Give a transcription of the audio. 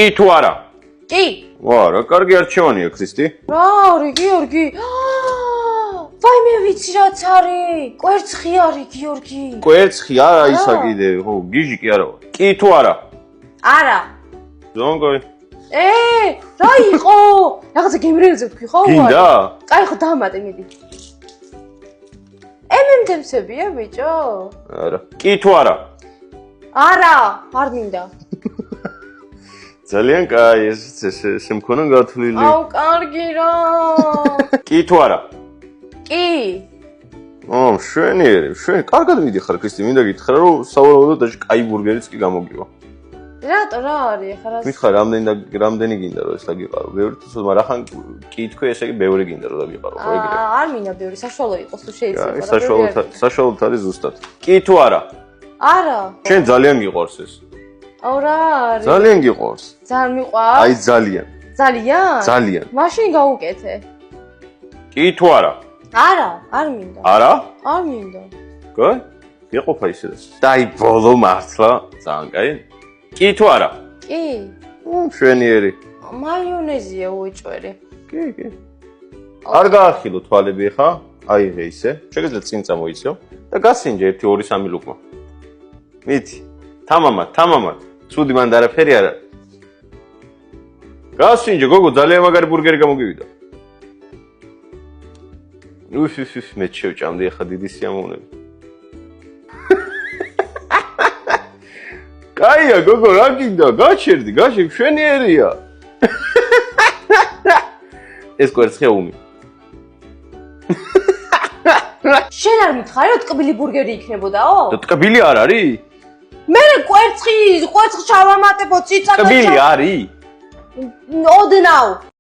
კი თუ არა? კი. არა, კარგი არჩევანია, ქრისტი. რა არის, გიორგი? ვაი, მე ვიცი რაც არის. კვერცხი არის, გიორგი. კვერცხი არა ისა კიდე, ხო, გიჟი კი არა. კი თუ არა? არა. ზონგოი. რა იყო? რაღაცა გემრიელზე ვთქვი, ხო? გინდა? კაი, ხო დამატე, მიდი. MMT-ებია, ბიჭო? არა. კი თუ არა? არა, არ მინდა. ძალიან კაი, ეს შემქონა გათვლილი. აუ, კარგი რა. კი თუ არა? კი. შენ კარგად მიდიხარ, ქრისტი, მინდა გითხრა, რომ სავარაუდოდ ეს კაი ბურგერიც კი გამოგივა. რატო რა არის ახლა? მითხარ, რამდენი გინდა რომ ეს დაგიყარო? ბევრი თუ მაგრამ ახან კი თქვი, ესე იგი ბევრი გინდა რომ დაგიყარო, ხო ეგრე? არ მინდა ბევრი, საშუალო იყოს თუ შეიძლება. საშუალოდ არის ზუსტად. კი თუ არა? არა. შენ ძალიან გიყვარს ეს. აუ რა არის? ძალიან გიყვარს. ძალიან მიყვარს? აი ძალიან. ძალიან? ძალიან. მაშინ გავუკეთე. კი თუ არა? არა, არ მინდა. არა? არ მინდა. კაი? იყოფა ისე. დაი ბოლო მართლა, ძალიან კაი. კი თუ არა? კი. შვენიერი. მაიონეზია უეჭვერი. კი. არ გაახილო თვალები ხა? აი ისე. შეგიძლიათ წინ წამოიწიო და გასინჯე 1-2-3 ლუკმა. მითი. თამამად. ცუდი მანდ არაფერი არა. გასინჯე, გოგო, ძალიან მაგარი ბურგერი გამოგივიდა. მე შევჭამდი ახლა დიდი სიამოვნები. კაია, გოგო, რა გინდა? გაჩერდი, შვენიერია. ეს კვერცხია უმი. შენ არ მითხარი, რომ ტკბილი ბურგერი იქნებოდაო? და ტკბილი არ არის? მე კვერცხი ჩავამატებო, ციცაკა. ტკბილი არის? ოდნავ.